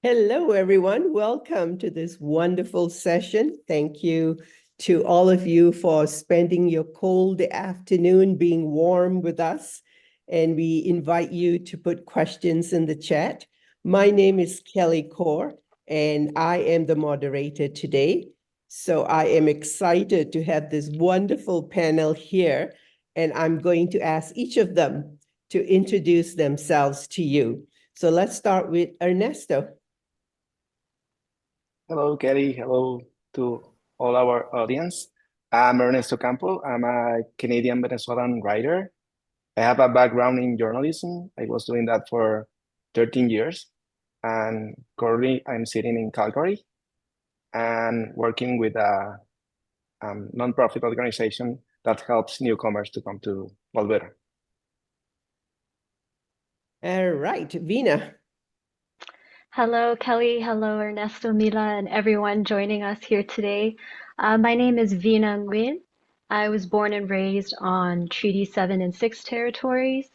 Hello, everyone. Welcome to this wonderful session. Thank you to all of you for spending your cold afternoon being warm with us. And we invite you to put questions in the chat. My name is Kelly Kaur, and I am the moderator today. So I am excited to have this wonderful panel here, and I'm going to ask each of them to introduce themselves to you. So let's start with Ernesto. Hello, Kelly. Hello to all our audience. I'm Ernesto Campo. I'm a Canadian Venezuelan writer. I have a background in journalism. I was doing that for 13 years. And currently, I'm sitting in Calgary and working with a nonprofit organization that helps newcomers to come to Alberta. All right, Veena. Hello, Kelly. Hello, Ernesto, Mila, and everyone joining us here today. My name is Veena Nguyen. I was born and raised on Treaty 7 and 6 territories.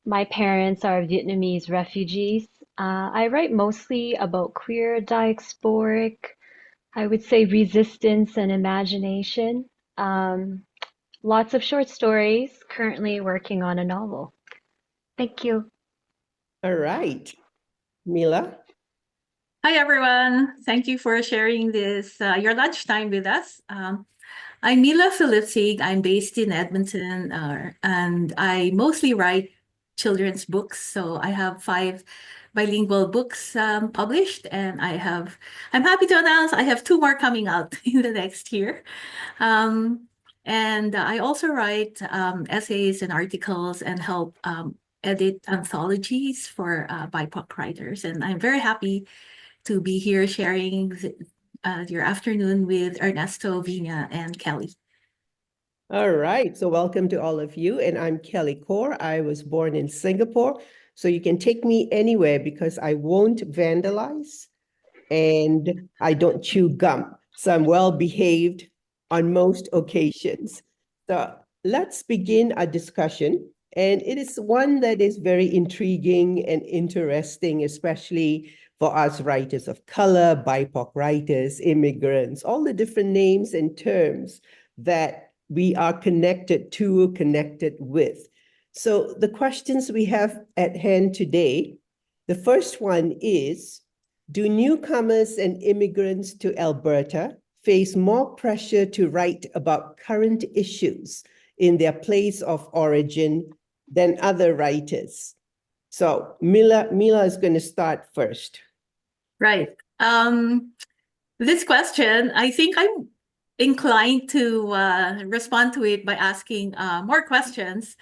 My parents are Vietnamese refugees. I write mostly about queer, diasporic, I would say resistance and imagination. Lots of short stories, currently working on a novel. Thank you. All right, Mila. Hi, everyone. Thank you for sharing this, your lunchtime with us. I'm Mila Philipsig. I'm based in Edmonton, and I mostly write children's books. So I have 5 bilingual books published, and I'm happy to announce I have 2 more coming out in the next year. And I also write essays and articles and help edit anthologies for BIPOC writers. And I'm very happy to be here sharing your afternoon with Ernesto, Veena, and Kelly. All right, so welcome to all of you. And I'm Kelly Kaur. I was born in Singapore. So you can take me anywhere because I won't vandalize and I don't chew gum. So I'm well behaved on most occasions. So let's begin our discussion. And it is one that is very intriguing and interesting, especially for us writers of color, BIPOC writers, immigrants, all the different names and terms that we are connected to, connected with. So the questions we have at hand today, the first one is, do newcomers and immigrants to Alberta face more pressure to write about current issues in their place of origin than other writers? So Mila is going to start first. Right. This question, I think I'm inclined to respond to it by asking more questions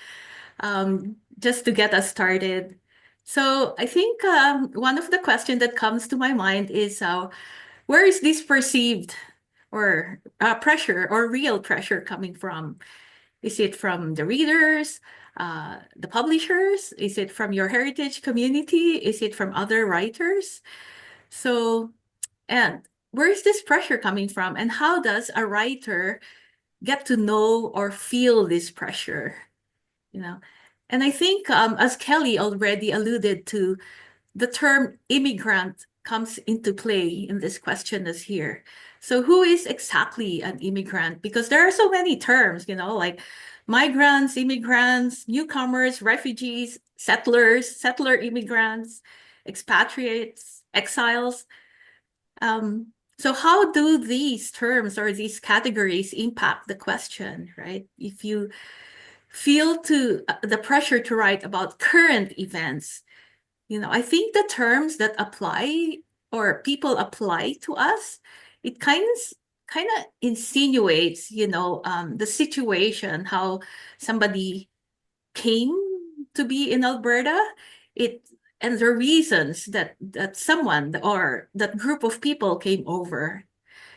just to get us started. So I think one of the questions that comes to my mind is where is this perceived or pressure or real pressure coming from? Is it from the readers, the publishers? Is it from your heritage community? Is it from other writers? So, and where is this pressure coming from? And how does a writer get to know or feel this pressure? You know, and I think as Kelly already alluded to, the term immigrant comes into play in this question as here. So who is exactly an immigrant? Because there are so many terms, like migrants, immigrants, newcomers, refugees, settlers, settler immigrants, expatriates, exiles. So how do these terms or these categories impact the question, right? If you feel the pressure to write about current events, I think the terms that apply or people apply to us, it kind of insinuates, the situation, how somebody came to be in Alberta, and the reasons that someone or that group of people came over,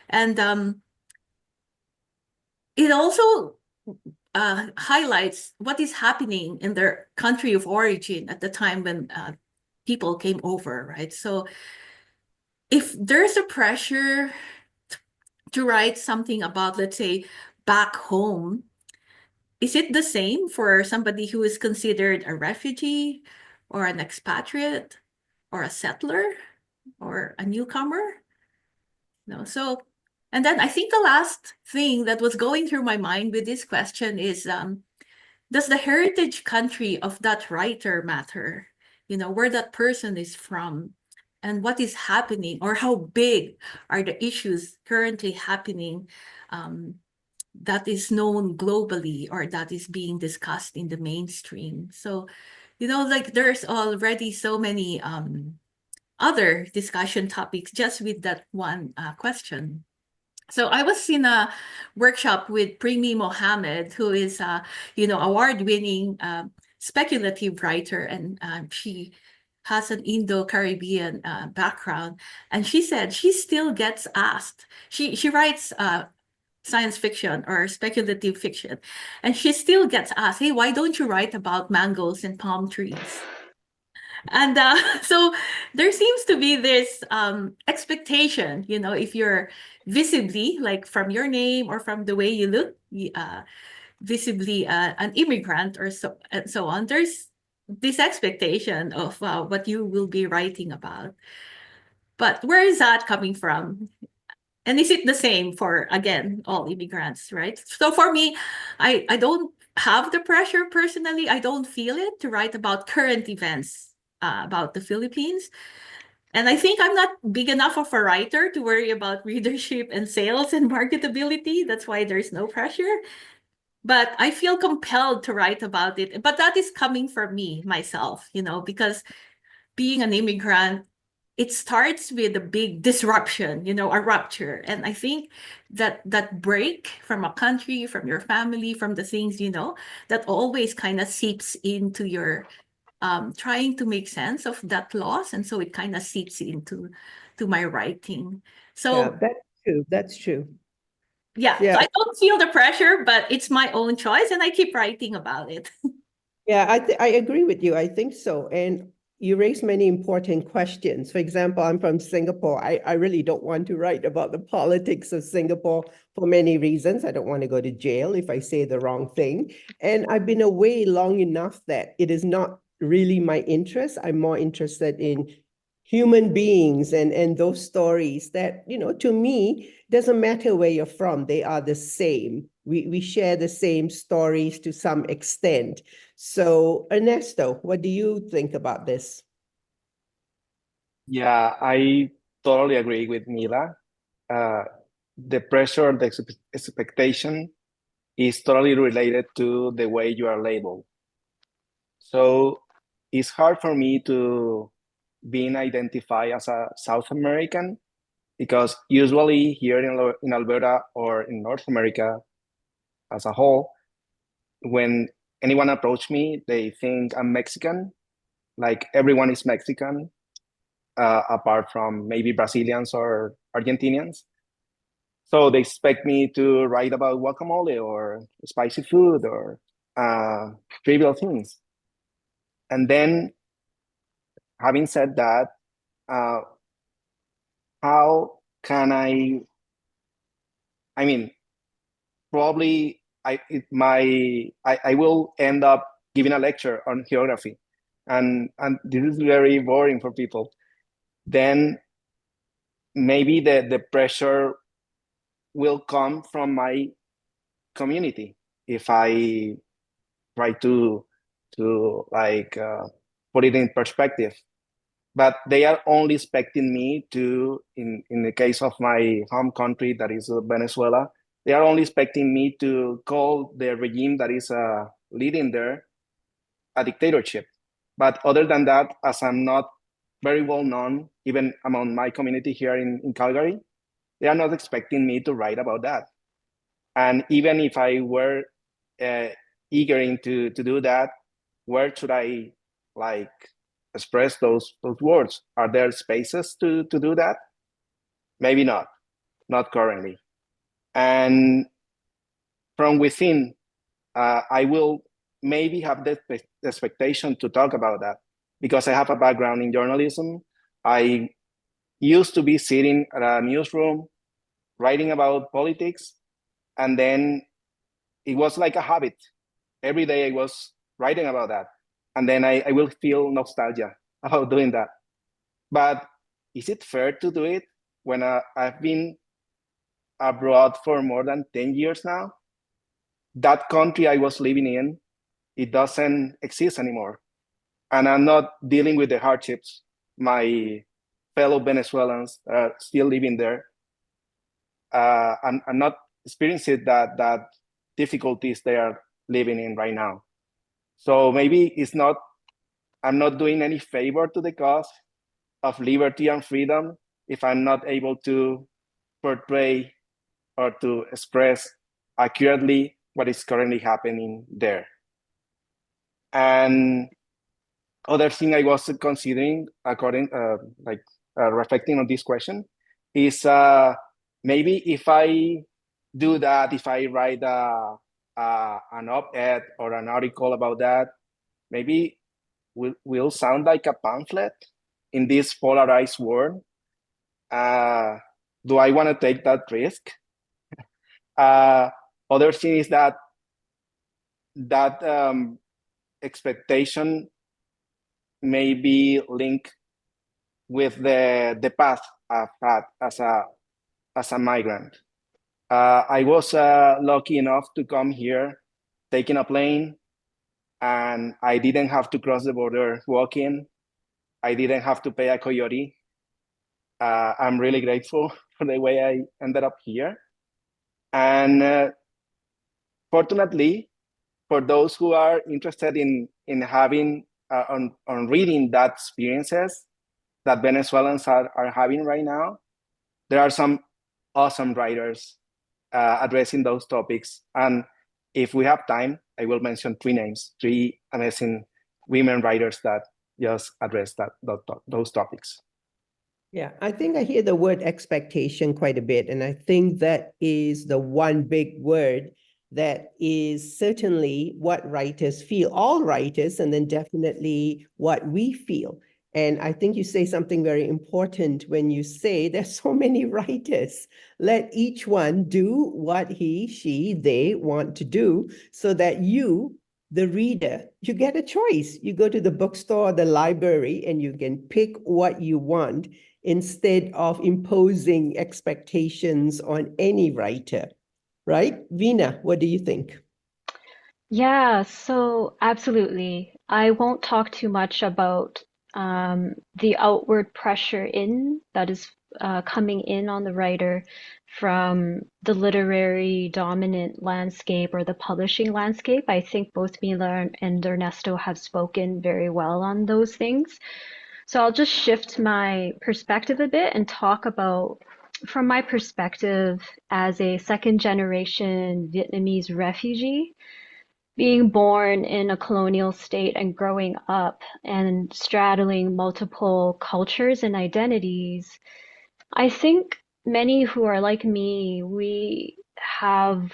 and it also highlights what is happening in their country of origin at the time when people came over, right? So if there's a pressure to write something about, let's say, back home, is it the same for somebody who is considered a refugee or an expatriate or a settler? or a newcomer? No. So, and then I think the last thing that was going through my mind with this question is, does the heritage country of that writer matter? Where that person is from and what is happening, or how big are the issues currently happening, that is known globally or that is being discussed in the mainstream. So, like there's already so many other discussion topics just with that one question. So I was in a workshop with Primi Mohammed, who is award-winning speculative writer, and she has an Indo-Caribbean background. And she said she still gets asked. She writes science fiction or speculative fiction, and she still gets asked, "Hey, why don't you write about mangoes and palm trees?" And so there seems to be this expectation, if you're visibly, like from your name or from the way you look, visibly an immigrant or so and so on, there's this expectation of what you will be writing about. But where is that coming from? And is it the same for, again, all immigrants, right? So for me, I don't have the pressure personally. I don't feel it to write about current events about the Philippines. And I think I'm not big enough of a writer to worry about readership and sales and marketability. That's why there's no pressure. But I feel compelled to write about it. But that is coming from me, myself, because being an immigrant, it starts with a big disruption, a rupture. And I think that break from a country, from your family, from the things, that always kind of seeps into your trying to make sense of that loss. And so it kind of seeps into my writing. So Yeah, that's true. That's true. yeah, Yeah. so I don't feel the pressure, but it's my own choice and I keep writing about it. Yeah, I agree with you. I think so. And you raise many important questions. For example, I'm from Singapore. I really don't want to write about the politics of Singapore for many reasons. I don't want to go to jail if I say the wrong thing. And I've been away long enough that it is not really my interest. I'm more interested in human beings and those stories that, to me, doesn't matter where you're from, they are the same. We share the same stories to some extent. So, Ernesto, what do you think about this? Yeah, I totally agree with Mila. The pressure, the expectation is totally related to the way you are labeled. So it's hard for me to being identified as a South American because usually here in Alberta or in North America as a whole, when anyone approach me, they think I'm Mexican. Like everyone is Mexican, apart from maybe Brazilians or Argentinians. So they expect me to write about guacamole or spicy food or trivial things. And then, having said that, how can I mean, probably I will end up giving a lecture on geography, and this is very boring for people. Then maybe the pressure will come from my community if I try to like put it in perspective. But they are only expecting me to, in the case of my home country, that is Venezuela, they are only expecting me to call the regime that is leading there a dictatorship. But other than that, as I'm not very well known, even among my community here in Calgary, they are not expecting me to write about that. And even if I were eager to do that, where should I like express those words? Are there spaces to do that? Maybe not currently. And from within, I will maybe have the expectation to talk about that because I have a background in journalism. I used to be sitting at a newsroom writing about politics, and then it was like a habit. Every day I was writing about that, and then I will feel nostalgia about doing that. But is it fair to do it when I've been abroad for more than 10 years now? That country I was living in, it doesn't exist anymore. And I'm not dealing with the hardships my fellow Venezuelans are still living there. I'm not experiencing that difficulties they are living in right now. So maybe I'm not doing any favor to the cause of liberty and freedom if I'm not able to portray or to express accurately what is currently happening there. And other thing I was considering, reflecting on this question, is maybe if I do that, if I write an op-ed or an article about that, maybe will sound like a pamphlet in this polarized world. Do I want to take that risk? Other thing is that expectation may be linked with the path I've had as a migrant. I was lucky enough to come here taking a plane, and I didn't have to cross the border walking. I didn't have to pay a coyote. I'm really grateful for the way I ended up here. And fortunately, for those who are interested in having on reading that experiences that Venezuelans are having right now, there are some awesome writers addressing those topics. And if we have time, I will mention three amazing women writers that just address those topics. Yeah, I think I hear the word expectation quite a bit. And I think that is the one big word that is certainly what writers feel, all writers, and then definitely what we feel. And I think you say something very important when you say there's so many writers. Let each one do what he, she, they want to do so that you, the reader, you get a choice. You go to the bookstore or the library and you can pick what you want instead of imposing expectations on any writer. Right? Veena, what do you think? Yeah, so absolutely. I won't talk too much about the outward pressure that is coming in on the writer from the literary dominant landscape or the publishing landscape. I think both Mila and Ernesto have spoken very well on those things. So I'll just shift my perspective a bit and talk about, from my perspective as a second generation Vietnamese refugee, being born in a colonial state and growing up and straddling multiple cultures and identities, I think many who are like me, we have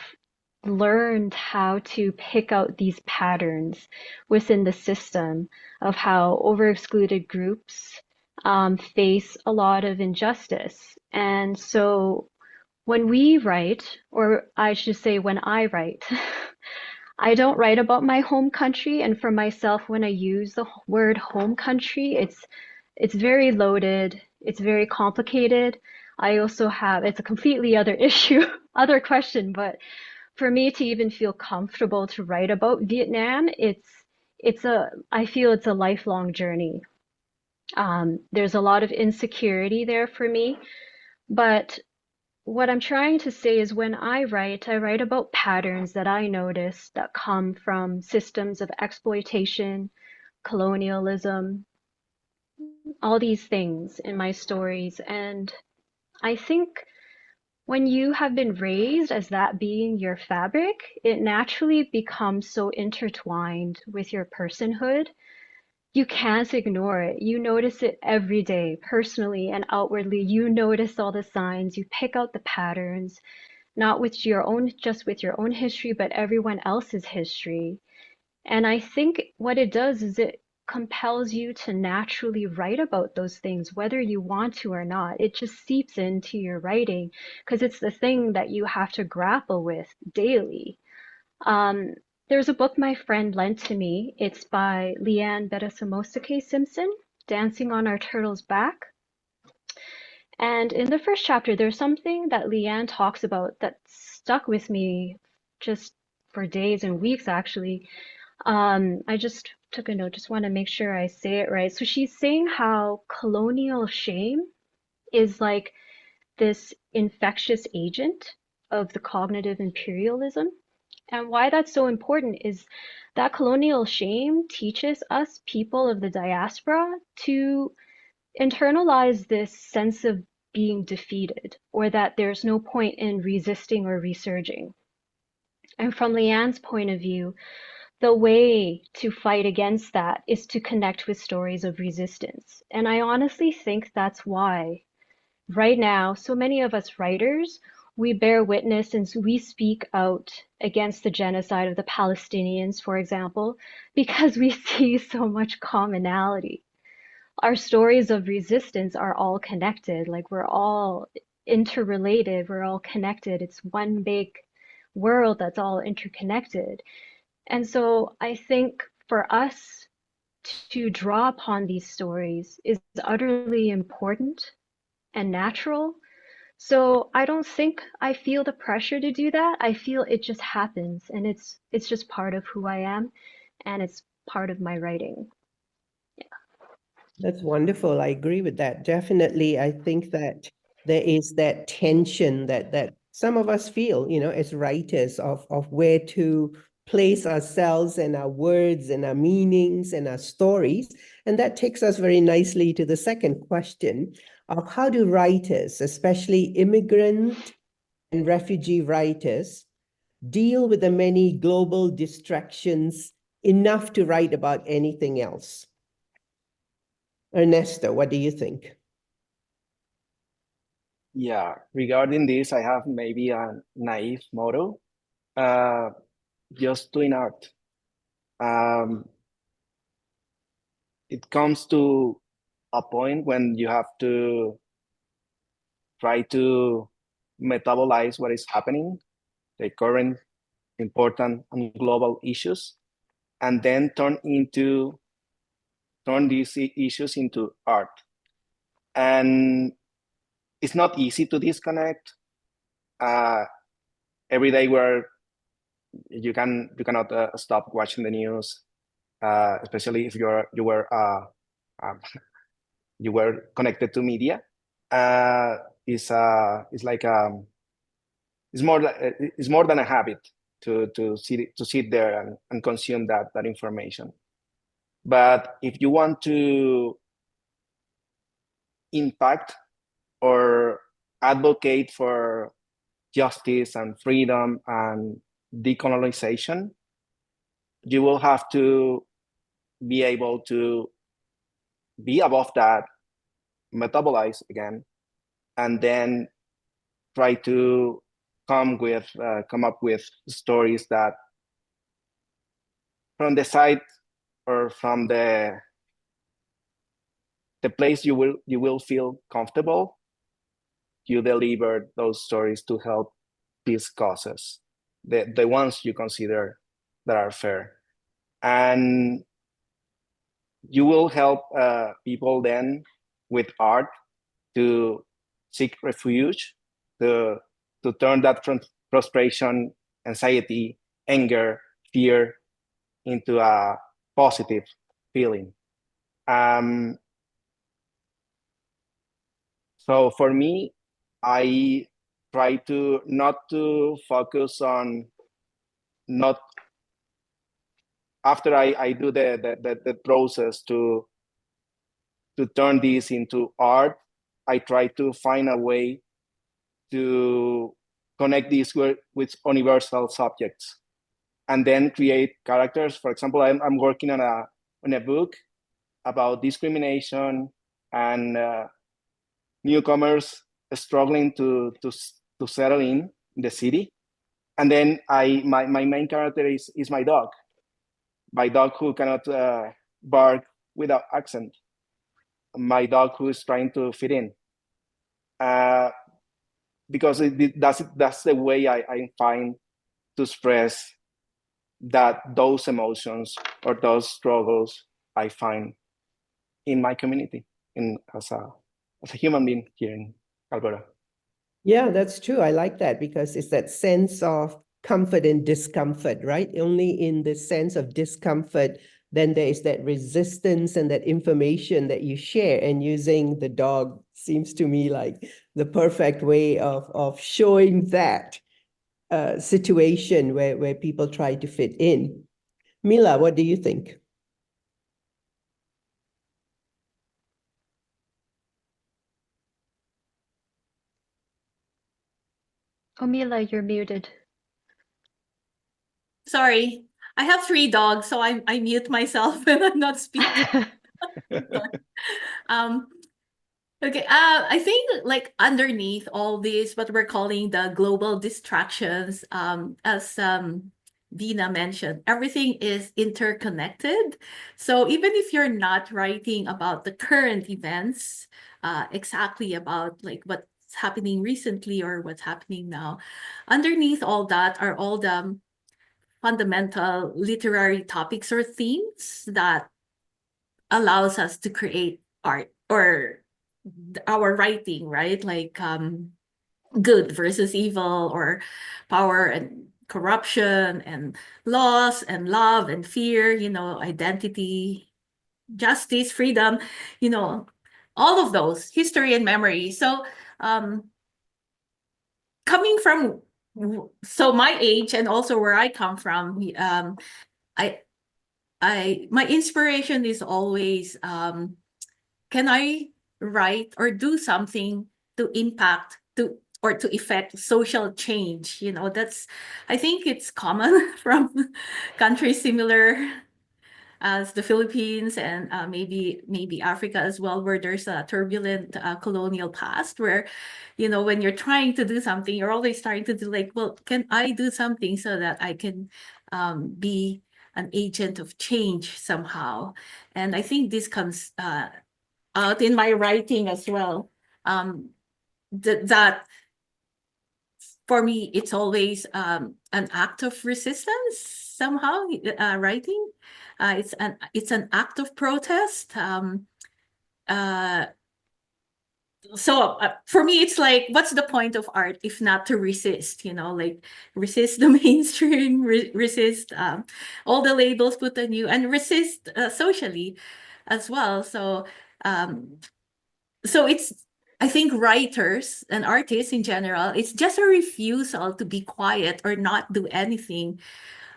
learned how to pick out these patterns within the system of how over-excluded groups face a lot of injustice. And so when we write, or I should say when I write, I don't write about my home country, and for myself, when I use the word home country, it's very loaded, it's very complicated. I also have, it's a completely other issue, other question, but for me to even feel comfortable to write about Vietnam, I feel it's a lifelong journey. There's a lot of insecurity there for me, but what I'm trying to say is when I write about patterns that I notice that come from systems of exploitation, colonialism, all these things in my stories. And I think when you have been raised as that being your fabric, it naturally becomes so intertwined with your personhood. You can't ignore it. You notice it every day, personally and outwardly. You notice all the signs, you pick out the patterns, not with your own, just with your own history, but everyone else's history. And I think what it does is it compels you to naturally write about those things, whether you want to or not. It just seeps into your writing because it's the thing that you have to grapple with daily. Um, there's a book my friend lent to me. It's by Leanne Betasamosake Simpson, Dancing on Our Turtle's Back. And in the first chapter, there's something that Leanne talks about that stuck with me just for days and weeks, actually. I just took a note, just want to make sure I say it right. So she's saying how colonial shame is like this infectious agent of the cognitive imperialism. And why that's so important is that colonial shame teaches us people of the diaspora to internalize this sense of being defeated or that there's no point in resisting or resurging. And from Leanne's point of view, the way to fight against that is to connect with stories of resistance. And I honestly think that's why right now, so many of us writers, we bear witness and we speak out against the genocide of the Palestinians, for example, because we see so much commonality. Our stories of resistance are all connected, like we're all interrelated, we're all connected. It's one big world that's all interconnected. And so I think for us to draw upon these stories is utterly important and natural. So I don't think I feel the pressure to do that. I feel it just happens and it's just part of who I am and it's part of my writing. That's wonderful. I agree with that. Definitely, I think that there is that tension that some of us feel, as writers of where to place ourselves and our words and our meanings and our stories. And that takes us very nicely to the second question of how do writers, especially immigrant and refugee writers, deal with the many global distractions enough to write about anything else? Ernesto, what do you think? Yeah, regarding this, I have maybe a naive motto, just doing art. It comes to a point when you have to try to metabolize what is happening, the current important and global issues, and then turn these issues into art. And it's not easy to disconnect. Every day you cannot stop watching the news, especially if you were connected to media. It's more than a habit to sit there and consume that information. But if you want to impact or advocate for justice and freedom and decolonization, you will have to be able to be above that, metabolize again, and then try to come up with stories that from the side or from the place you will feel comfortable, you deliver those stories to help these causes, the ones you consider that are fair. And you will help people then with art to seek refuge, to turn that frustration, anxiety, anger, fear into a positive feeling. So for me, I try to not to focus on not after I do the process to turn this into art. I try to find a way to connect this with universal subjects, and then create characters. For example, I'm working on a book about discrimination and newcomers struggling to settle in the city. And then my main character is my dog who cannot bark without accent, my dog who is trying to fit in. Because that's the way I find to express those emotions or those struggles I find in my community, as a human being here Alberta. Yeah, that's true. I like that because it's that sense of comfort and discomfort, right? Only in the sense of discomfort, then there is that resistance and that information that you share. And using the dog seems to me like the perfect way of showing that situation where people try to fit in. Mila, what do you think? Omila, you're muted. Sorry, I have 3 dogs, so I mute myself when I'm not speaking. Um, okay, I think like underneath all this, what we're calling the global distractions, as Dina mentioned, everything is interconnected. So even if you're not writing about the current events, exactly about like what's happening recently or what's happening now, underneath all that are all the fundamental literary topics or themes that allows us to create art or our writing, right? Like good versus evil, or power and corruption, and loss and love and fear, identity, justice, freedom, all of those, history and memory. So coming from my age and also where I come from, I my inspiration is always, can I write or do something to impact to or to effect social change? I think it's common from countries similar as the Philippines, and maybe Africa as well, where there's a turbulent colonial past, where when you're trying to do something, you're always trying to do like, well, can I do something so that I can be an agent of change somehow? And I think this comes out in my writing as well. That for me, it's always an act of resistance somehow. Writing, it's an act of protest. So for me, it's like, what's the point of art if not to resist? Like resist the mainstream, resist all the labels put on you, and resist socially as well. So it's, I think, writers and artists in general, it's just a refusal to be quiet or not do anything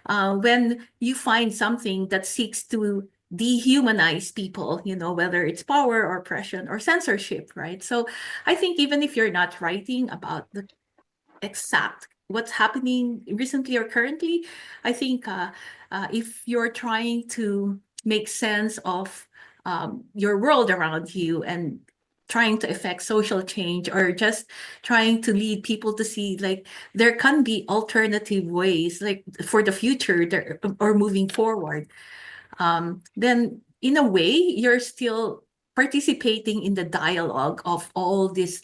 when you find something that seeks to dehumanize people, whether it's power or oppression or censorship, right? So I think even if you're not writing about the exact what's happening recently or currently, I think if you're trying to make sense of your world around you and trying to affect social change, or just trying to lead people to see like there can be alternative ways, like for the future there, or moving forward, then in a way you're still participating in the dialogue of all these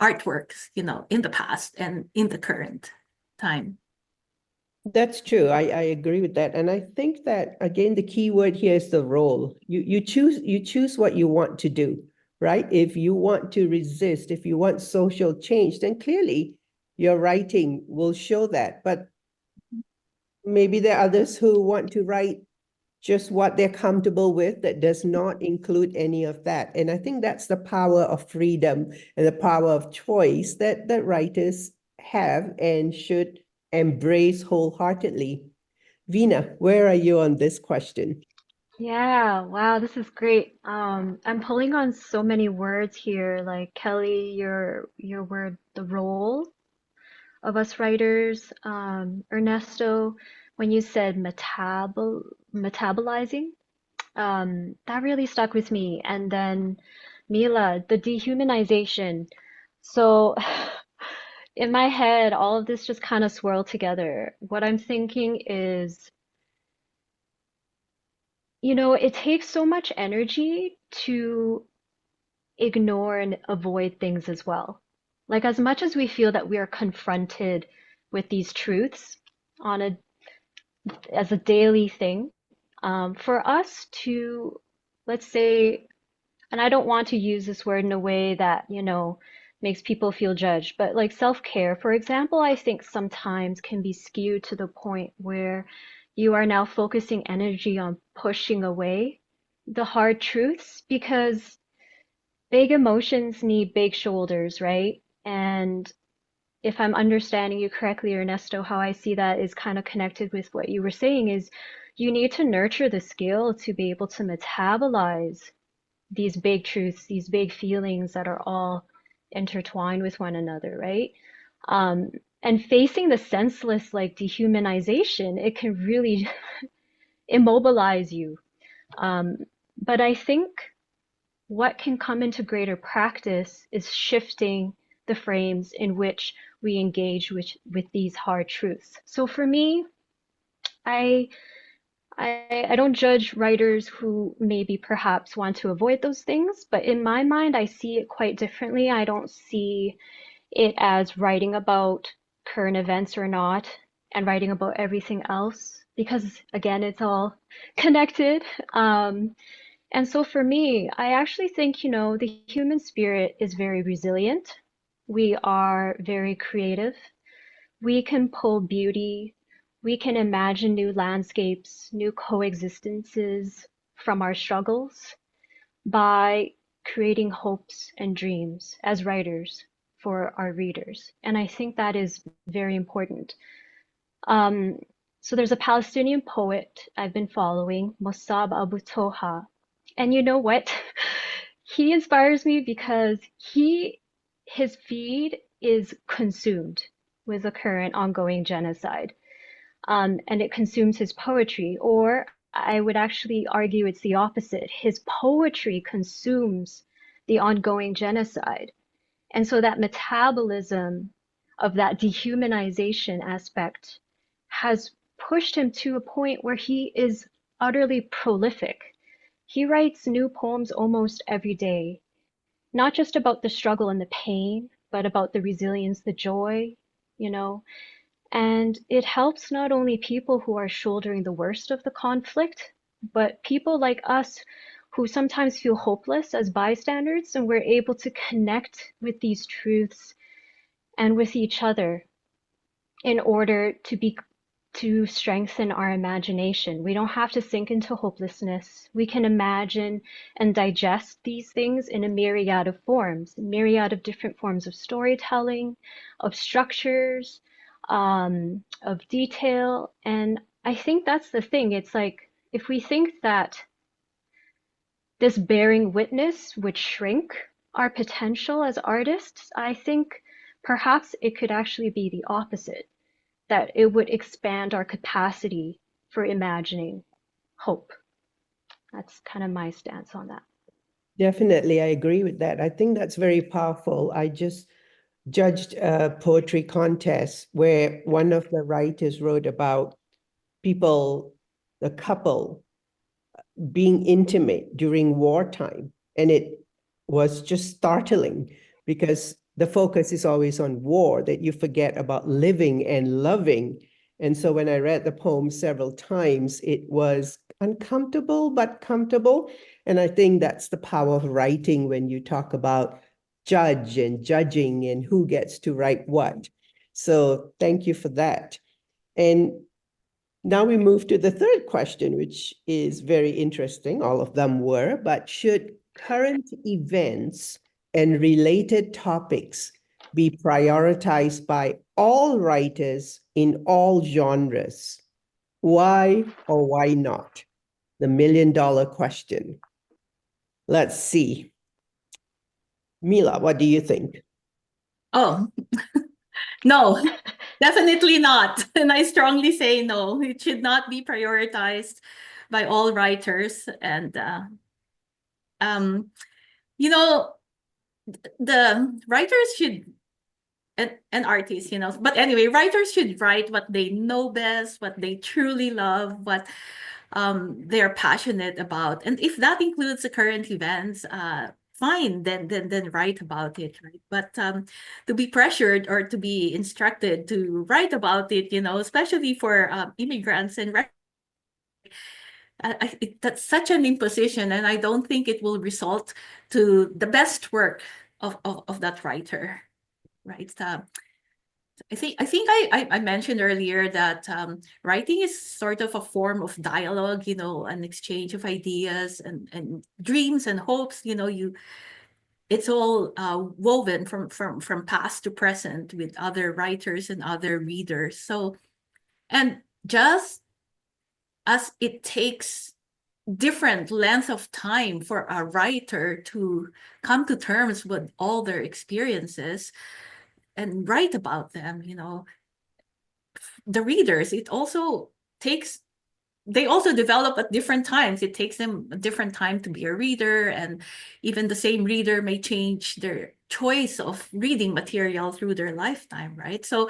artworks, in the past and in the current time. That's true. I agree with that. And I think that again, the key word here is the role. You choose what you want to do, right? If you want to resist, if you want social change, then clearly your writing will show that. But maybe there are others who want to write just what they're comfortable with that does not include any of that. And I think that's the power of freedom and the power of choice that writers have and should embrace wholeheartedly. Veena, where are you on this question? Yeah, wow, this is great. I'm pulling on so many words here, like Kelly, your word, the role of us writers. Ernesto, when you said metabolizing, that really stuck with me. And then Mila, the dehumanization. So in my head, all of this just kind of swirled together. What I'm thinking is, it takes so much energy to ignore and avoid things as well. Like, as much as we feel that we are confronted with these truths on as a daily thing, for us to, let's say, and I don't want to use this word in a way that, makes people feel judged. But like self-care, for example, I think sometimes can be skewed to the point where you are now focusing energy on pushing away the hard truths because big emotions need big shoulders, right? And if I'm understanding you correctly, Ernesto, how I see that is kind of connected with what you were saying is you need to nurture the skill to be able to metabolize these big truths, these big feelings that are all intertwined with one another, right? Um, and facing the senseless like dehumanization, it can really immobilize you. But I think what can come into greater practice is shifting the frames in which we engage with these hard truths. So for me, I I don't judge writers who maybe perhaps want to avoid those things, but in my mind, I see it quite differently. I don't see it as writing about current events or not, and writing about everything else, because again, it's all connected. And so for me, I actually think, the human spirit is very resilient. We are very creative. We can pull beauty. We can imagine new landscapes, new coexistences from our struggles by creating hopes and dreams as writers for our readers. And I think that is very important. Um, so there's a Palestinian poet I've been following, Mossab Abu Toha. And you know what? He inspires me because his feed is consumed with the current ongoing genocide. And it consumes his poetry, or I would actually argue it's the opposite. His poetry consumes the ongoing genocide. And so that metabolism of that dehumanization aspect has pushed him to a point where he is utterly prolific. He writes new poems almost every day, not just about the struggle and the pain, but about the resilience, the joy, you know. And it helps not only people who are shouldering the worst of the conflict, but people like us who sometimes feel hopeless as bystanders, and we're able to connect with these truths and with each other in order to strengthen our imagination. We don't have to sink into hopelessness. We can imagine and digest these things in a myriad of forms, a myriad of different forms of storytelling, of structures, of detail. And I think that's the thing. It's like if we think that this bearing witness would shrink our potential as artists, I think perhaps it could actually be the opposite, that it would expand our capacity for imagining hope. That's kind of my stance on that. Definitely, I agree with that. I think that's very powerful. I just judged a poetry contest where one of the writers wrote about people, the couple, being intimate during wartime. And it was just startling because the focus is always on war, that you forget about living and loving. And so when I read the poem several times, it was uncomfortable, but comfortable. And I think that's the power of writing when you talk about judge and judging and who gets to write what. So thank you for that. And now we move to the third question, which is very interesting. All of them were, but should current events and related topics be prioritized by all writers in all genres? Why or why not? The million-dollar question. Let's see. Mila, what do you think? Oh, no, definitely not. And I strongly say no. It should not be prioritized by all writers. And, you know, the writers should, and artists, but anyway, writers should write what they know best, what they truly love, what they're passionate about. And if that includes the current events, fine, then write about it, right? But to be pressured or to be instructed to write about it, especially for immigrants and that's such an imposition, and I don't think it will result to the best work of that writer, right? I mentioned earlier that writing is sort of a form of dialogue, an exchange of ideas and dreams and hopes. It's all woven from past to present with other writers and other readers. So, and just as it takes different length of time for a writer to come to terms with all their experiences and write about them, the readers, they also develop at different times. It takes them a different time to be a reader, and even the same reader may change their choice of reading material through their lifetime, right? So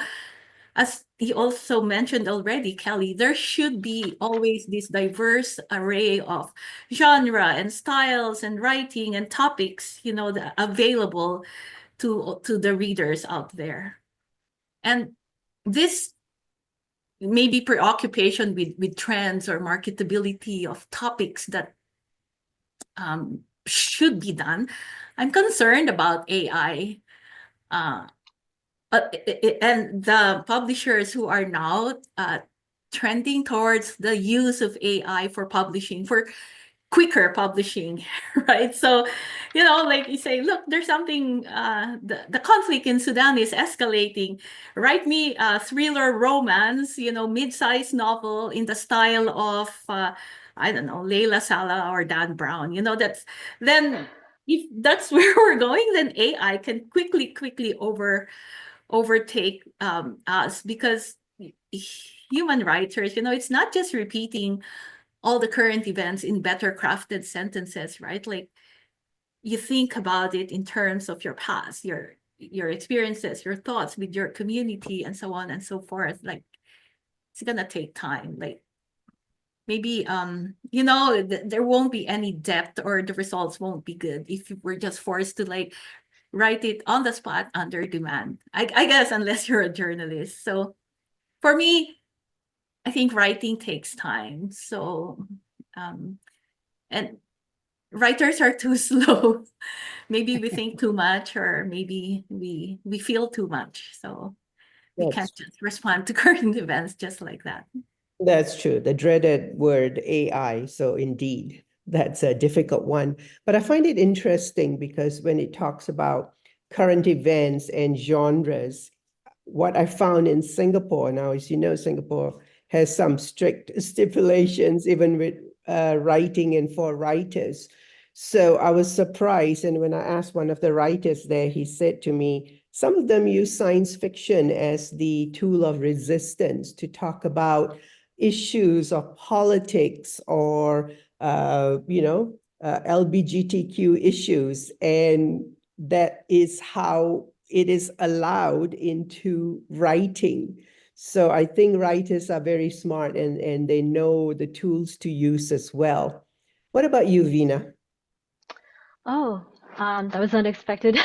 as you also mentioned already, Kelly, there should be always this diverse array of genre and styles and writing and topics, available to the readers out there. And this maybe preoccupation with trends or marketability of topics that should be done. I'm concerned about AI. And the publishers who are now trending towards the use of AI for publishing, for quicker publishing, right? So, like you say, look, there's something, the conflict in Sudan is escalating. Write me a thriller romance, mid-sized novel in the style of, I don't know, Leila Sala or Dan Brown, then if that's where we're going, then AI can quickly overtake us, because human writers, it's not just repeating all the current events in better crafted sentences, right? Like, you think about it in terms of your past, your experiences, your thoughts with your community, and so on and so forth. Like, it's gonna take time. Like, maybe there won't be any depth, or the results won't be good if we're just forced to like write it on the spot under demand. I guess, unless you're a journalist. So for me, I think writing takes time. So, and writers are too slow. Maybe we think too much, or maybe we feel too much. So we can't just respond to current events just like that. That's true. The dreaded word AI. So indeed, that's a difficult one. But I find it interesting because when it talks about current events and genres, what I found in Singapore now, as you know, Singapore has some strict stipulations, even with writing and for writers. So I was surprised. And when I asked one of the writers there, he said to me, some of them use science fiction as the tool of resistance to talk about issues of politics or, LGBTQ issues. And that is how it is allowed into writing. So I think writers are very smart, and they know the tools to use as well. What about you, Veena? Oh, that was unexpected.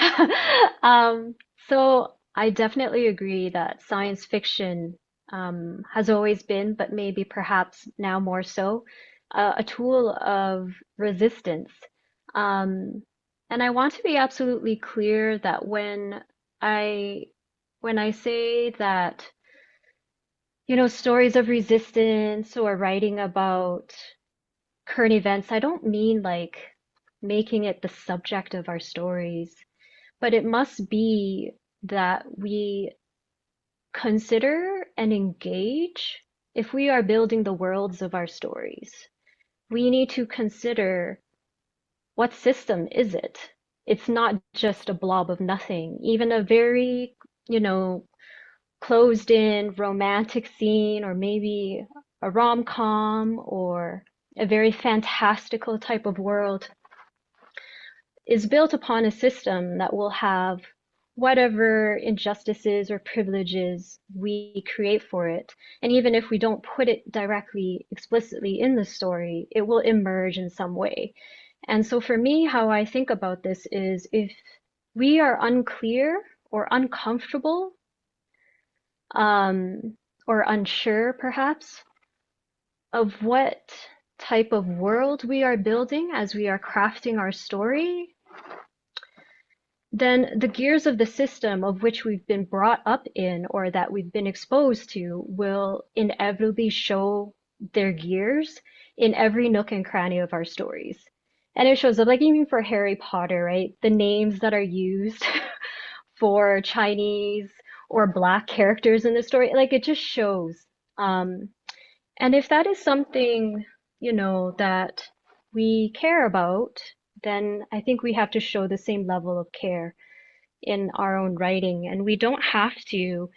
So I definitely agree that science fiction has always been, but maybe perhaps now more so, a tool of resistance. Um, and I want to be absolutely clear that I when I say that, stories of resistance or writing about current events, I don't mean like making it the subject of our stories, but it must be that we consider and engage. If we are building the worlds of our stories, we need to consider, what system is it? It's not just a blob of nothing. Even a very, closed in romantic scene, or maybe a rom-com, or a very fantastical type of world, is built upon a system that will have whatever injustices or privileges we create for it. And even if we don't put it directly, explicitly in the story, it will emerge in some way. And so for me, how I think about this is, if we are unclear or uncomfortable, or unsure perhaps, of what type of world we are building as we are crafting our story, then the gears of the system of which we've been brought up in or that we've been exposed to will inevitably show their gears in every nook and cranny of our stories. And it shows up, like even for Harry Potter, right? The names that are used for Chinese or Black characters in the story, like it just shows. Um, and if that is something, that we care about, then I think we have to show the same level of care in our own writing. And we don't have to,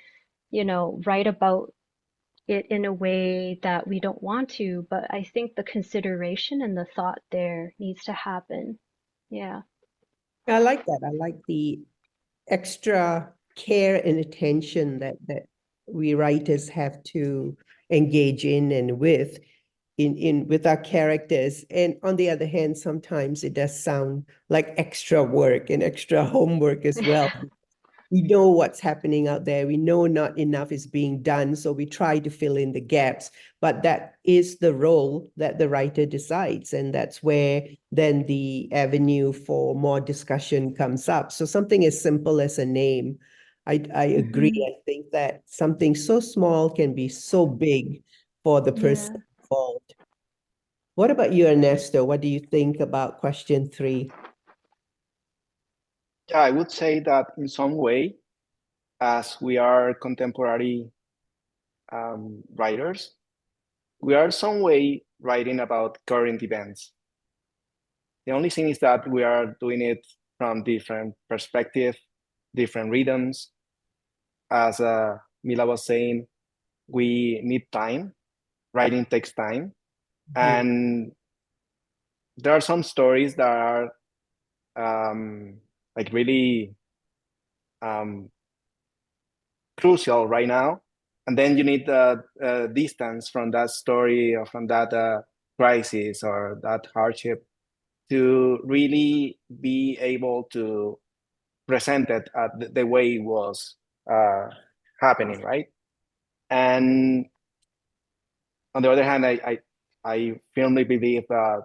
write about it in a way that we don't want to, but I think the consideration and the thought there needs to happen. Yeah. I like that. I like the extra care and attention that we writers have to engage in and with with our characters. And on the other hand, sometimes it does sound like extra work and extra homework as well. We know what's happening out there. We know not enough is being done, so we try to fill in the gaps. But that is the role that the writer decides, and that's where then the avenue for more discussion comes up. So something as simple as a name, I agree. I think that something so small can be so big for the person involved. What about you, Ernesto? What do you think about question 3? Yeah, I would say that in some way, as we are contemporary writers, we are some way writing about current events. The only thing is that we are doing it from different perspectives, different rhythms. As Mila was saying, we need time. Writing takes time. And there are some stories that are like really crucial right now. And then you need the distance from that story or from that crisis or that hardship to really be able to present it the way it was happening, right? And on the other hand, I firmly believe that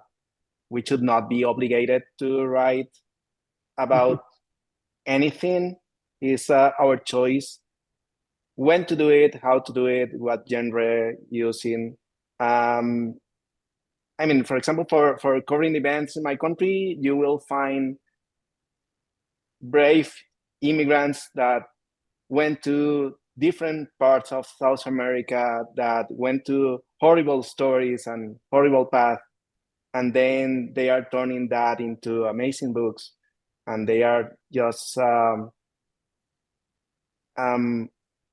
we should not be obligated to write about anything. It's our choice when to do it, how to do it, what genre using. I mean, for example, for covering events in my country, you will find brave immigrants that went to different parts of South America, that went to horrible stories and horrible paths, and then they are turning that into amazing books, and they are just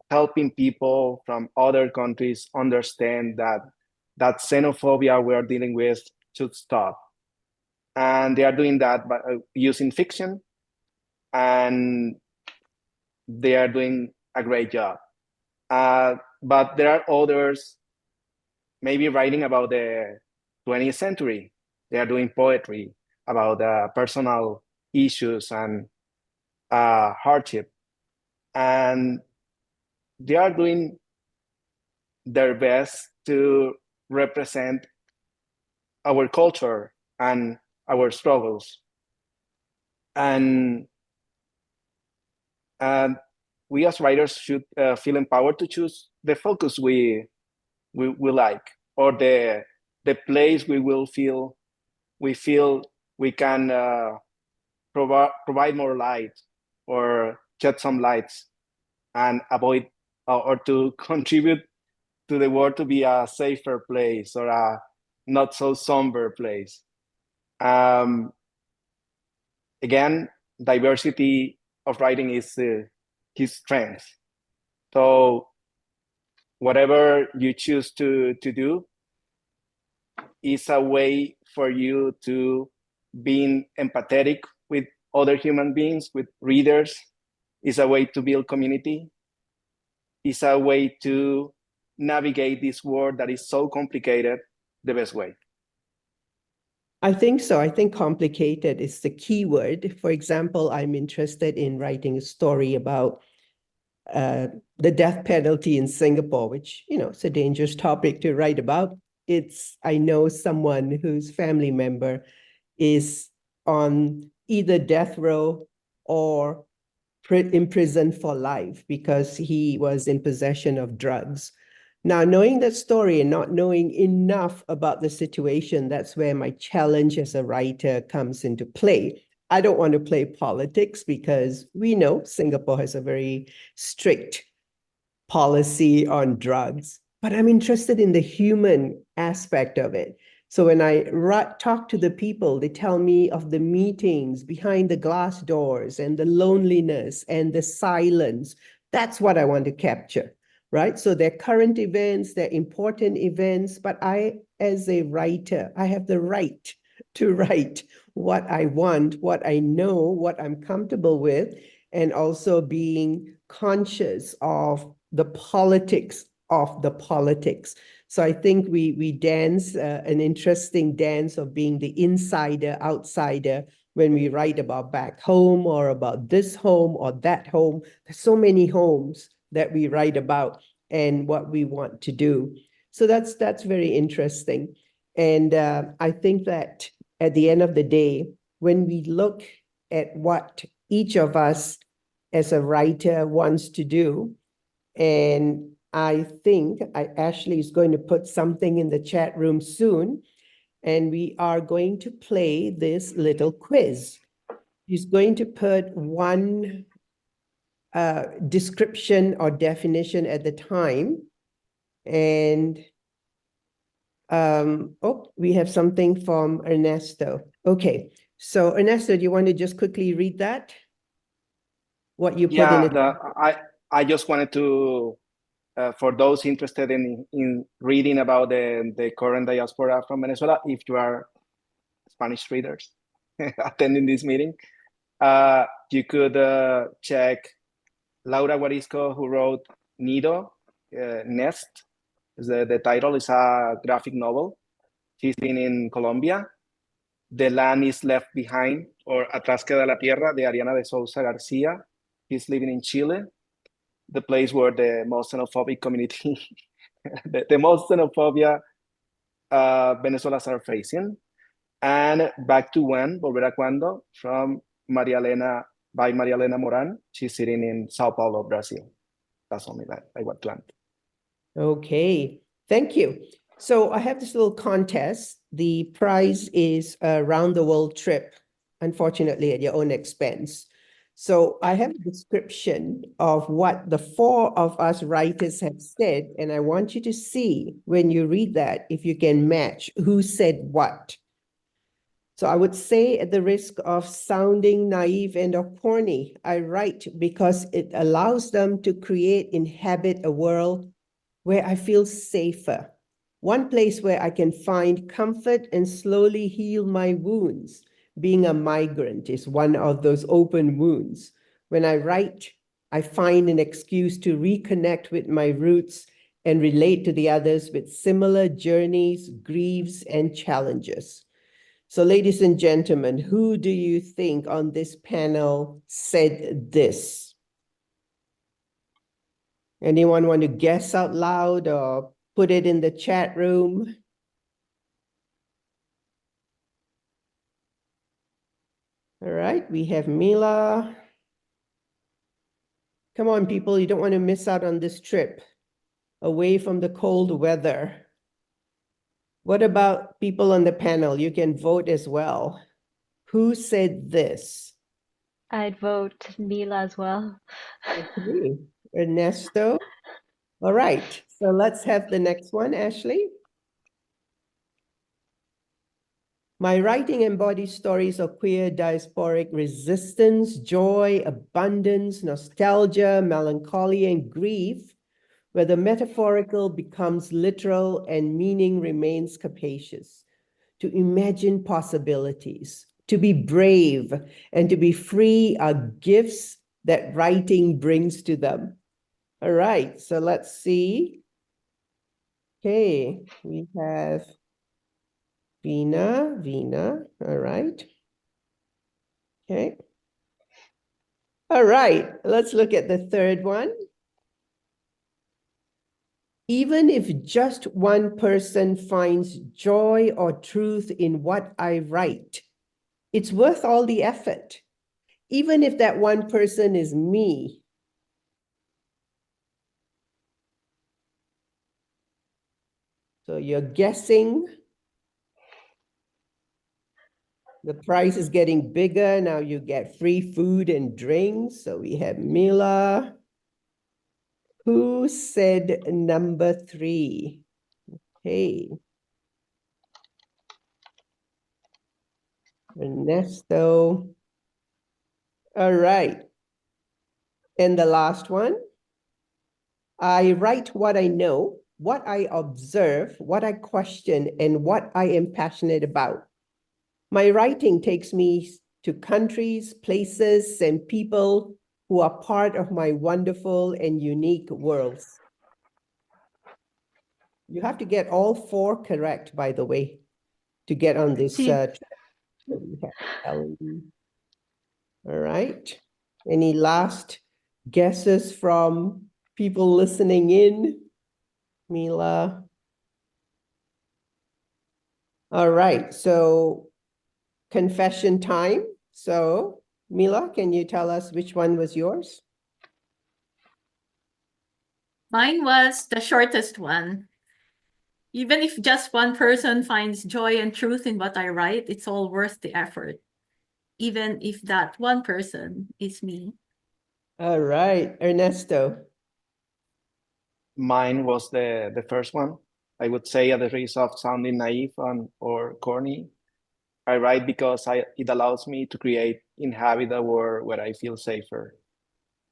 helping people from other countries understand that xenophobia we are dealing with should stop. And they are doing that by using fiction, and they are doing a great job. But there are others maybe writing about the 20th century. They are doing poetry about personal issues and hardship. And they are doing their best to represent our culture and our struggles. And we as writers should feel empowered to choose the focus we like, or the place we feel we can provide more light or shed some lights and avoid or to contribute to the world to be a safer place or a not so somber place. Again, diversity of writing is his strength. So whatever you choose to do is a way for you to being empathetic with other human beings, with readers. Is a way to build community. Is a way to navigate this world that is so complicated the best way. I think so. I think complicated is the key word. For example, I'm interested in writing a story about the death penalty in Singapore, which, it's a dangerous topic to write about. I know someone whose family member is on either death row or imprisoned for life because he was in possession of drugs. Now, knowing that story and not knowing enough about the situation, that's where my challenge as a writer comes into play. I don't want to play politics because we know Singapore has a very strict policy on drugs, but I'm interested in the human aspect of it. So when I talk to the people, they tell me of the meetings behind the glass doors and the loneliness and the silence. That's what I want to capture, right? So they're current events, they're important events, but I, as a writer, I have the right to write what I want, what I know, what I'm comfortable with, and also being conscious of the politics of the politics. So I think we dance an interesting dance of being the insider, outsider when we write about back home or about this home or that home. There's so many homes that we write about and what we want to do. So that's very interesting. And I think that at the end of the day, when we look at what each of us as a writer wants to do, and I think Ashley is going to put something in the chat room soon, and we are going to play this little quiz. She's going to put one description or definition at the time. And oh, we have something from Ernesto. Okay, so Ernesto, do you want to just quickly read that? What you put in it? I just wanted to, for those interested in reading about the current diaspora from Venezuela, if you are Spanish readers attending this meeting, you could check Laura Guarisco, who wrote Nido, Nest. The title is a graphic novel. She's been in Colombia. The Land is Left Behind, or Atrás queda la Tierra, de Ariana de Souza Garcia. He's living in Chile, the place where the most xenophobic community, the most xenophobia Venezuelans are facing. And Back to When, Volver a Cuando, from Maria Elena Moran. She's sitting in Sao Paulo, Brazil. That's only that I want to add. Okay, thank you. So I have this little contest. The prize is a round the world trip, unfortunately at your own expense. So I have a description of what the four of us writers have said, and I want you to see when you read that, if you can match who said what. So I would say, at the risk of sounding naive and or corny, I write because it allows them to inhabit a world where I feel safer. One place where I can find comfort and slowly heal my wounds. Being a migrant is one of those open wounds. When I write, I find an excuse to reconnect with my roots and relate to the others with similar journeys, griefs, and challenges. So, ladies and gentlemen, who do you think on this panel said this? Anyone want to guess out loud or put it in the chat room? All right, we have Mila. Come on, people, you don't want to miss out on this trip away from the cold weather. What about people on the panel? You can vote as well. Who said this? I'd vote Mila as well. Okay. Ernesto. All right, so let's have the next one, Ashley. My writing embodies stories of queer diasporic resistance, joy, abundance, nostalgia, melancholy, and grief, where the metaphorical becomes literal and meaning remains capacious. To imagine possibilities, to be brave, and to be free are gifts that writing brings to them. All right, so let's see. Okay, we have Vina, all right. Okay. All right, let's look at the third one. Even if just one person finds joy or truth in what I write, it's worth all the effort. even if that one person is me. So you're guessing. The price is getting bigger. Now you get free food and drinks. So we have Mila. Who said number 3? Hey. Ernesto. All right. And the last one. I write what I know, what I observe, what I question, and what I am passionate about. My writing takes me to countries, places, and people who are part of my wonderful and unique worlds. You have to get all 4 correct, by the way, to get on this. All right. Any last guesses from people listening in? Mila? All right. So confession time. So Mila, can you tell us which one was yours? Mine was the shortest one. Even if just one person finds joy and truth in what I write, it's all worth the effort. Even if that one person is me. All right, Ernesto. Mine was the first one. I would say at the risk of sounding naive or corny, I write because it allows me to inhabit a world where I feel safer.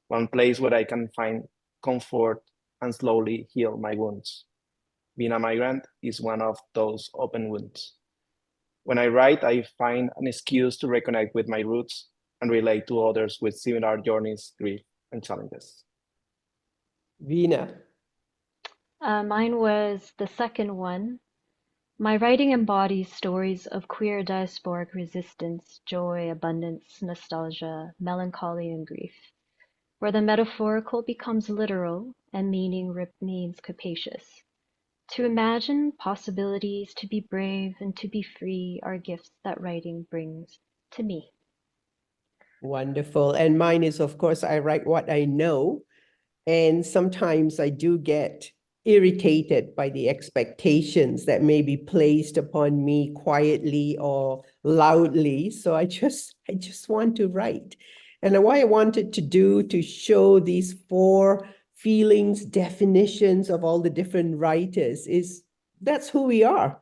One place where I can find comfort and slowly heal my wounds. Being a migrant is one of those open wounds. When I write, I find an excuse to reconnect with my roots and relate to others with similar journeys, grief, and challenges. Veena. Mine was the second one. My writing embodies stories of queer diasporic resistance, joy, abundance, nostalgia, melancholy, and grief, where the metaphorical becomes literal and meaning remains capacious. To imagine possibilities, to be brave, and to be free are gifts that writing brings to me. Wonderful. And mine is, of course, I write what I know. And sometimes I do get irritated by the expectations that may be placed upon me quietly or loudly. So I just want to write. And what I wanted to do to show these 4 feelings, definitions of all the different writers is that's who we are.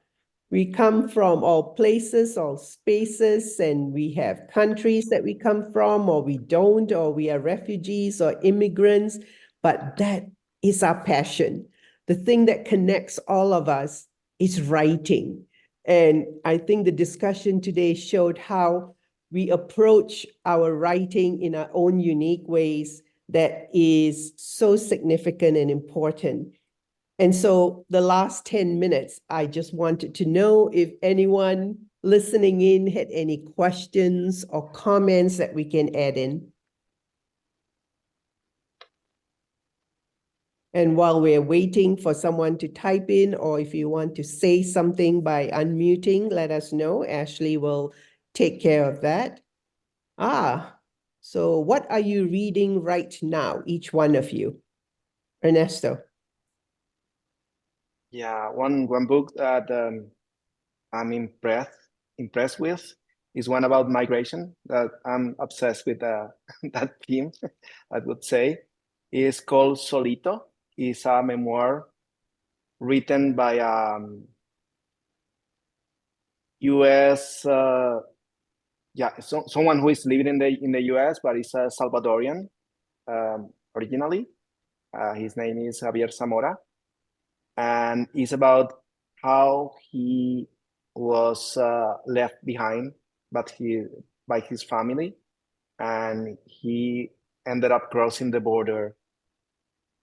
We come from all places, all spaces, and we have countries that we come from, or we don't, or we are refugees or immigrants. But that is our passion. The thing that connects all of us is writing. And I think the discussion today showed how we approach our writing in our own unique ways that is so significant and important. And so the last 10 minutes, I just wanted to know if anyone listening in had any questions or comments that we can add in. And while we're waiting for someone to type in, or if you want to say something by unmuting, let us know. Ashley will take care of that. So what are you reading right now, each one of you? Ernesto. Yeah, one book that I'm impressed with is one about migration that I'm obsessed with that theme, I would say. It's called Solito. It's a memoir written by U.S. Someone who is living in the U.S. but is a Salvadorian originally. His name is Javier Zamora, and it's about how he was left behind by his family, and he ended up crossing the border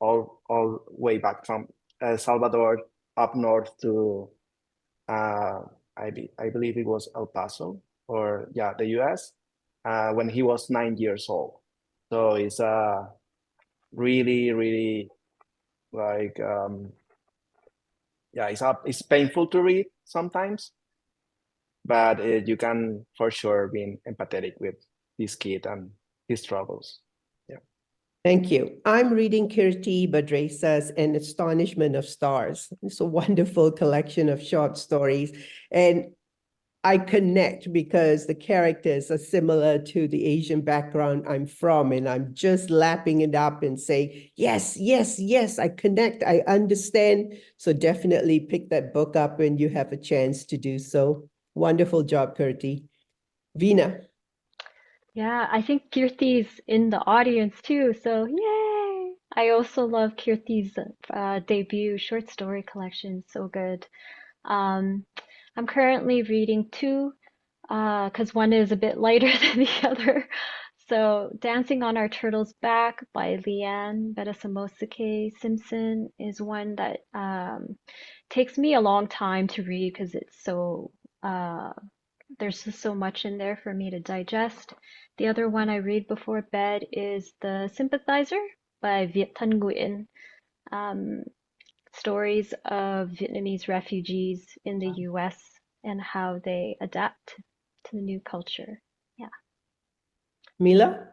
all way back from El Salvador up north to I believe it was El Paso, or the US, when he was 9 years old. So it's really like it's painful to read sometimes, but you can for sure be empathetic with this kid and his troubles. Yeah. Thank you. I'm reading Kirti Badresa's An Astonishment of Stars. It's a wonderful collection of short stories. And I connect because the characters are similar to the Asian background I'm from, and I'm just lapping it up and saying, yes, yes, yes, I connect, I understand. So definitely pick that book up when you have a chance to do so. Wonderful job, Kirti. Veena. Yeah, I think Kirti's in the audience too, so yay! I also love Kirti's debut short story collection, so good. Um, I'm currently reading two, because one is a bit lighter than the other. So, Dancing on Our Turtle's Back by Leanne Bedasamosake Simpson is one that takes me a long time to read because it's so there's just so much in there for me to digest. The other one I read before bed is The Sympathizer by Viet Thanh Nguyen. Um, Stories of Vietnamese refugees in the US and how they adapt to the new culture. Yeah. Mila?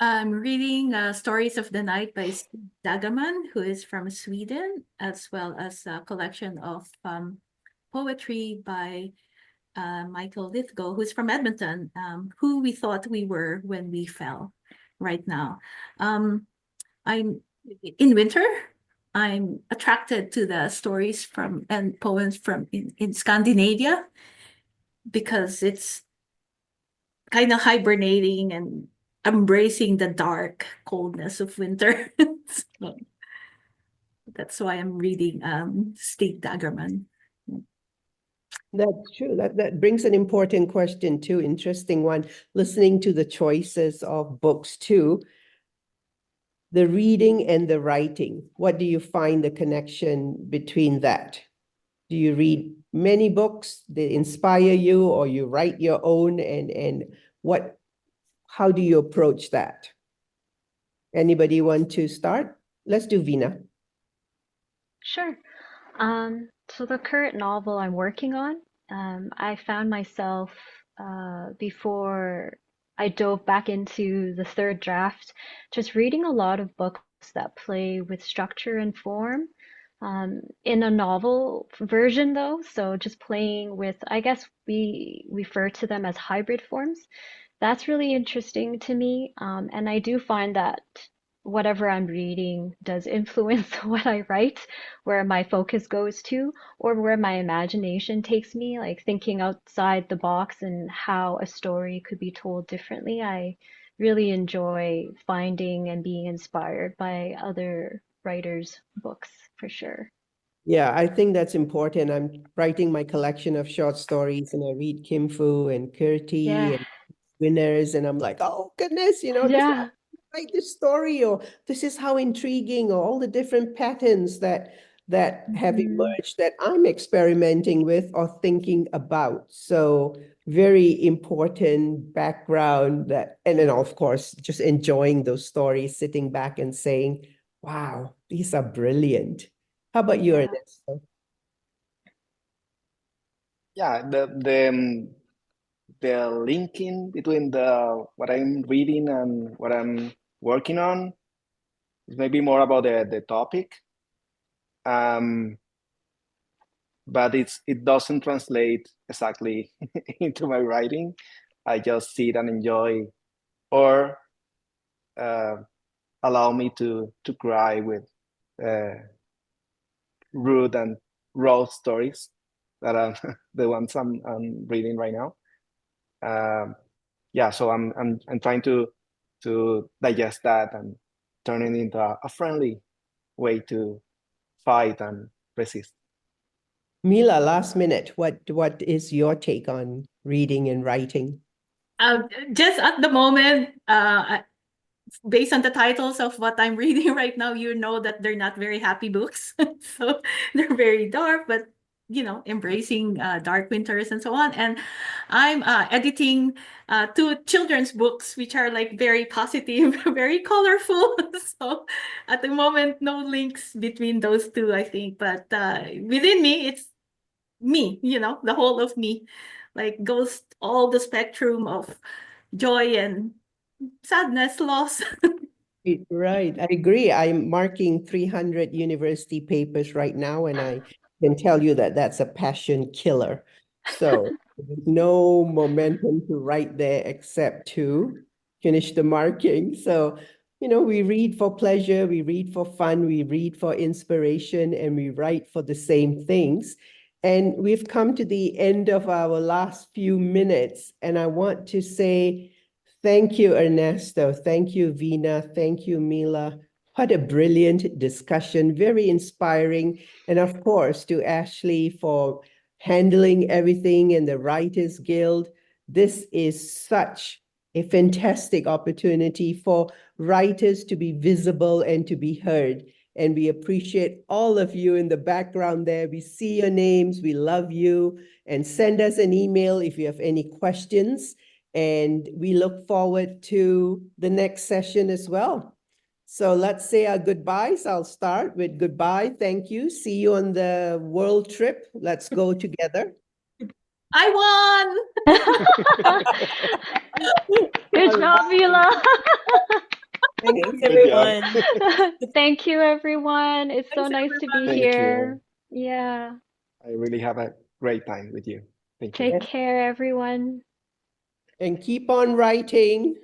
I'm reading Stories of the Night by Stig Dagerman, who is from Sweden, as well as a collection of poetry by Michael Lithgow, who's from Edmonton, who we thought we were when we fell right now. I'm in winter. I'm attracted to the stories from and poems from in Scandinavia because it's kind of hibernating and embracing the dark coldness of winter. So that's why I'm reading Stig Dagerman. That's true. That brings an important question too, interesting one. Listening to the choices of books too, the reading and the writing, what do you find the connection between that? Do you read many books that inspire you, or you write your own, and how do you approach that? Anybody want to start? Let's do Veena. Sure. So the current novel I'm working on, I found myself before I dove back into the third draft, just reading a lot of books that play with structure and form. In a novel version though, so just playing with, I guess we refer to them as hybrid forms. That's really interesting to me. And I do find that whatever I'm reading does influence what I write, where my focus goes to, or where my imagination takes me, like thinking outside the box and how a story could be told differently. I really enjoy finding and being inspired by other writers' books for sure. Yeah, I think that's important. I'm writing my collection of short stories, and I read Kim Fu and Kirti Yeah, and winners, and I'm like, oh goodness, this is how yeah. I write this story, or this is how intriguing, or all the different patterns that have Mhm. emerged that I'm experimenting with or thinking about. So very important background and then of course just enjoying those stories, sitting back and saying, wow, these are brilliant. How about you, Yeah. Ernesto? Yeah, the linking between the what I'm reading and what I'm working on is maybe more about the topic. But it doesn't translate exactly into my writing. I just sit and enjoy, or allow me to cry with rude and raw stories that are the ones I'm reading right now. Yeah, so I'm trying to digest that and turn it into a friendly way to fight and resist. Mila, last minute, what is your take on reading and writing? Just at the moment, based on the titles of what I'm reading right now, you know that they're not very happy books. So they're very dark, but embracing dark winters and so on. And I'm editing two children's books, which are like very positive, very colorful. So at the moment, no links between those two, I think. But within me, it's me, the whole of me. like goes all the spectrum of joy and sadness, loss. Right, I agree. I'm marking 300 university papers right now, and I can tell you that that's a passion killer. So there's no momentum to write there except to finish the marking. So, we read for pleasure, we read for fun, we read for inspiration, and we write for the same things. And we've come to the end of our last few minutes, and I want to say, thank you, Ernesto. Thank you, Vina. Thank you, Mila. What a brilliant discussion, very inspiring. And of course, to Ashley for handling everything in the Writers Guild. This is such a fantastic opportunity for writers to be visible and to be heard. And we appreciate all of you in the background there. We see your names. We love you. And send us an email if you have any questions. And we look forward to the next session as well. So let's say our goodbyes. I'll start with goodbye. Thank you. See you on the world trip. Let's go together. I won! Good job, Mila. Thanks, everyone. Thank you, everyone. It's so Thanks, nice to be Thank here. Yeah. I really have a great time with you. Thank you. Take care, everyone. And keep on writing.